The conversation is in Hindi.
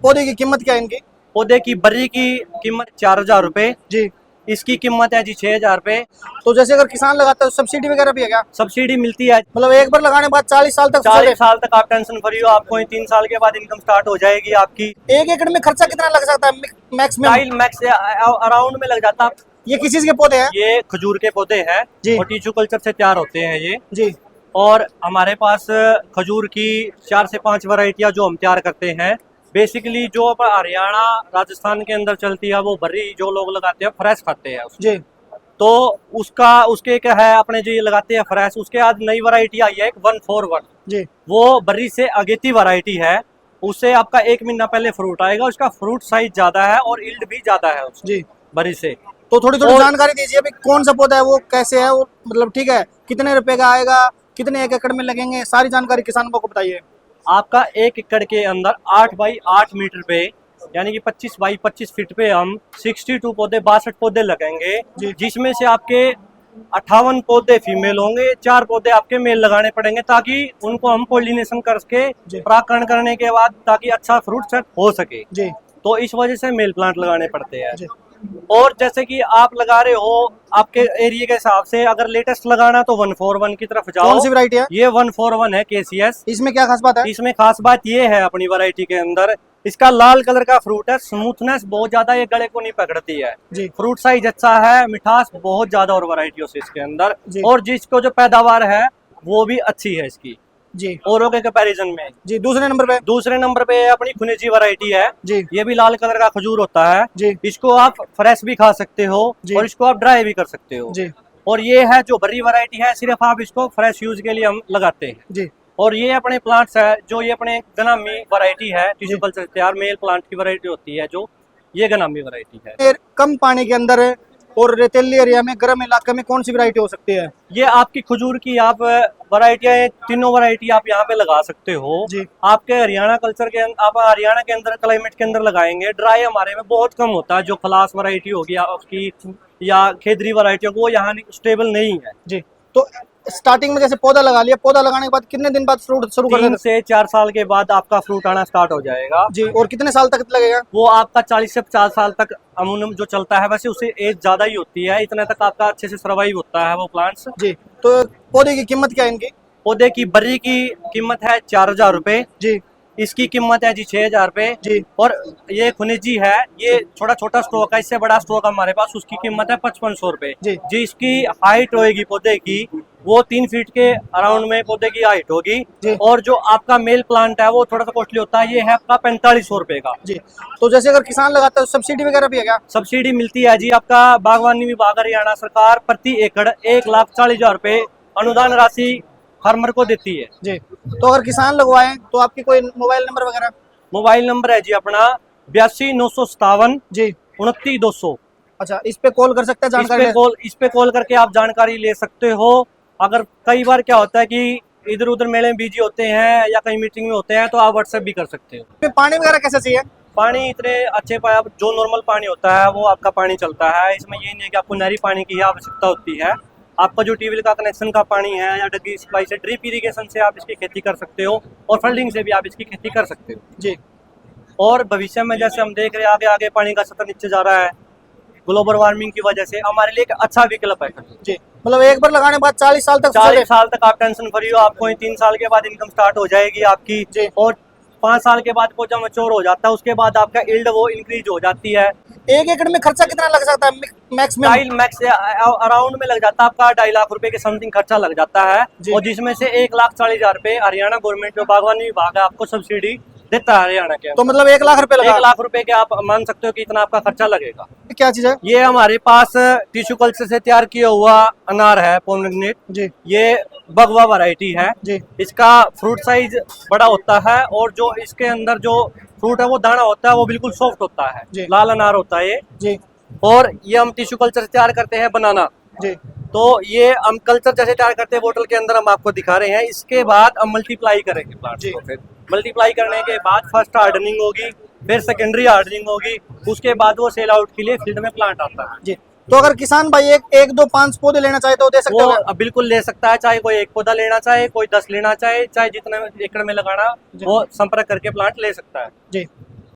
पौधे की कीमत क्या है इनकी? पौधे की बर्री की कीमत 4,000 रुपए, जी। इसकी कीमत है जी 6,000 रुपए। तो जैसे अगर किसान लगाता है तो सब्सिडी वगैरह भी है क्या? सब्सिडी मिलती है। मतलब एक बार लगाने के बाद 40 साल तक 40 साल तक आप टेंशन फ्री हो, आपको 3 साल के बाद इनकम स्टार्ट हो जाएगी आपकी। एक एकड़ में खर्चा कितना लग सकता है मैक्सिमम? टाइल मैक्स अराउंड में लग जाता है। ये किस चीज के पौधे हैं? ये खजूर के पौधे हैं जी। और टिश्यू कल्चर से तैयार होते हैं ये। जी। और हमारे पास खजूर की 4 से 5 वैरायटियां जो हम तैयार करते हैं। बेसिकली जो हरियाणा राजस्थान के अंदर चलती है वो बर्री जो लोग लगाते हैं फ्रेश खाते हैं जी। तो उसके क्या है अपने जो ये लगाते हैं फ्रेश, उसके आज नई वैरायटी आई है 141 जी। वो बर्री से अगेती वैरायटी है। उससे आपका 1 महीना पहले फ्रूट आएगा, उसका फ्रूट साइज ज्यादा है और यील्ड भी ज्यादा है जी। बर्री से। तो थोड़ी जानकारी दीजिए भाई, कौन सा पौधा है वो, कैसे है वो, मतलब ठीक है, कितने रुपए का आएगा, कितने एक एकड़ में लगेंगे, सारी जानकारी किसानों को बताइए। आपका 1 एकड़ के अंदर 8 बाई 8 मीटर पे यानी कि 25 बाई 25 फीट पे हम 62 पौधे 62 पौधे लगेंगे, जिसमें से आपके 58 पौधे फीमेल होंगे, 4 पौधे आपके मेल लगाने पड़ेंगे ताकि उनको हम पोलिनेशन करके परागकण करने के बाद ताकि अच्छा फ्रूट सेट हो सके। तो इस वजह से मेल प्लांट लगाने पड़ते हैं। और जैसे कि आप लगा रहे हो आपके एरिया के हिसाब से, अगर लेटेस्ट लगाना तो 141 की तरफ जाओ। कौन सी वैरायटी है? ये 141 है केसीएस। इसमें क्या खास बात है? इसमें खास बात ये है अपनी वैरायटी के अंदर, इसका लाल कलर का फ्रूट है, स्मूथनेस बहुत ज्यादा, ये गले को नहीं पकड़ती है जी। फ्रूट साइज अच्छा है, मिठास बहुत ज्यादा और वैरायटियों से इसके अंदर, और जिसको जो पैदावार है वो भी अच्छी है इसकी जी औरों के कंपैरिजन में। जी। दूसरे नंबर पे अपनी खुनेजी वैरायटी है जी। ये भी लाल कलर का खजूर होता है जी। इसको आप फ्रेश भी खा सकते हो और इसको आप ड्राई भी कर सकते हो जी। और ये है जो बर्री वैरायटी है, सिर्फ आप इसको फ्रेश यूज के लिए हम लगाते हैं जी। और ये अपने प्लांट्स है जो ये अपने गनामी वैरायटी है, टिश्यू कल्चर तैयार मेल प्लांट की वैरायटी होती है जो ये गनामी वैरायटी है। कम पानी के अंदर और रेतीली एरिया में, गर्म इलाके में कौन सी वैरायटी हो सकती है? ये आपकी खजूर की आप वैरायटियां, तीनों वैरायटी आप यहाँ पे लगा सकते हो जी। आपके हरियाणा कल्चर के आप हरियाणा के अंदर क्लाइमेट के अंदर लगाएंगे, ड्राई हमारे में बहुत कम होता है। जो खलास वैरायटी होगी उसकी या खेदरी वैरायटी वो यहाँ स्टेबल नहीं है जी। तो स्टार्टिंग में जैसे पौधा लगा लिया, पौधा लगाने के बाद कितने दिन बाद फ्रूट शुरू कर 3 से 4 साल के बाद आपका फ्रूट आना स्टार्ट हो जाएगा जी। और कितने साल तक लगेगा? वो आपका 40 से 50 साल तक अमूमन जो चलता है, वैसे उसे एज ज्यादा ही होती है, इतना तक आपका अच्छे से सर्वाइव होता है वो प्लांट्स जी। तो पौधे की कीमत क्या है इनकी? पौधे की बर्री की कीमत है 4,000 रुपए जी। इसकी कीमत है जी 6,000 रुपए जी। और ये खुनेजी है, ये छोटा छोटा स्टॉक है, इससे बड़ा स्टॉक हमारे पास, उसकी कीमत है 5500 रुपए जी। जिसकी हाइट होगी पौधे की वो 3 फीट के अराउंड में पौधे की हाइट होगी। और जो आपका मेल प्लांट है वो थोड़ा सा कॉस्टली होता है, ये है आपका 4500 रुपए का जी। तो जैसे अगर किसान लगाता है तो सब्सिडी वगैरह भी है क्या? सब्सिडी मिलती है जी। आपका बागवानी विभाग हरियाणा सरकार प्रति एकड़ 1,40,000 रुपए अनुदान राशि फार्मर को देती है जी। तो अगर किसान लगवाए तो आपकी कोई मोबाइल नंबर वगैरह? मोबाइल नंबर है जी अपना 82,957 जी 29,200। अच्छा, इस पे कॉल कर सकते हैं जानकारी? इस पे कॉल करके आप जानकारी ले सकते हो। अगर कई बार क्या होता है कि इधर उधर मेले में बिजी होते हैं या कहीं मीटिंग में होते हैं तो आप व्हाट्सएप भी कर सकते हो। पानी वगैरह कैसे चाहिए? पानी इतने अच्छे जो नॉर्मल पानी होता है वो आपका पानी चलता है, इसमें ये नहीं है कि आपको नहरी पानी की आवश्यकता होती है। आपका जो ट्यूबवेल का कनेक्शन का पानी है या डगी सप्लाई से, ड्रिप इरिगेशन से आप इसकी खेती कर सकते हो और फल्डिंग से भी आप इसकी खेती कर सकते हो जी। और भविष्य में जैसे हम देख रहे हैं आगे आगे पानी का स्तर नीचे जा रहा है ग्लोबल वार्मिंग की वजह से, हमारे लिए एक अच्छा विकल्प है जी। मतलब एक बार लगाने के बाद 40 साल तक आप टेंशन फ्री हो, आपको 3 साल के बाद इनकम स्टार्ट हो जाएगी आपकी जी। और 5 साल के बाद वो जब मैच्योर हो जाता है उसके बाद आपका यील्ड वो इंक्रीज हो जाती है। एक एकड़ में खर्चा कितना लग सकता है मैक्सिमम? मैक्स अराउंड में लग जाता है आपका 2.5 लाख रुपए के समथिंग खर्चा लग जाता है और जिसमें से 1,40,000 रुपए हरियाणा गवर्नमेंट जो बागवानी विभाग है आपको सब्सिडी देता है हरियाणा के। तो मतलब 1 लाख रुपए लगा? 1 लाख रुपए के आप मान सकते हो कि इतना आपका खर्चा लगेगा। क्या चीज है ये? हमारे पास टिश्यू कल्चर से तैयार किया हुआ अनार है पोमेग्रेनेट जी। ये बगवा वैरायटी है जी। इसका फ्रूट साइज बड़ा होता है और जो इसके अंदर जो फ्रूट है वो दाना होता है वो बिल्कुल सॉफ्ट होता है जी। लाल अनार होता है ये जी। और ये हम टिश्यू कल्चर से तैयार करते हैं बनाना जी। तो ये हम कल्चर जैसे तैयार करते हैं बोतल के अंदर हम आपको दिखा रहे हैं। इसके बाद हम मल्टीप्लाई करेंगे प्लांट को, फिर मल्टीप्लाई करने के बाद फर्स्ट हार्डनिंग होगी, फिर सेकेंडरी हार्डनिंग होगी, उसके बाद वो सेल आउट के लिए फील्ड में प्लांट आता है जी। तो अगर किसान भाई एक 2 5 पौधे लेना चाहे तो दे सकते हो? बिल्कुल ले सकता है, चाहे कोई 1 पौधा लेना चाहे, कोई 10 लेना चाहे, चाहे जितने एकड़ में लगाना वो संपर्क करके प्लांट ले सकता है जी।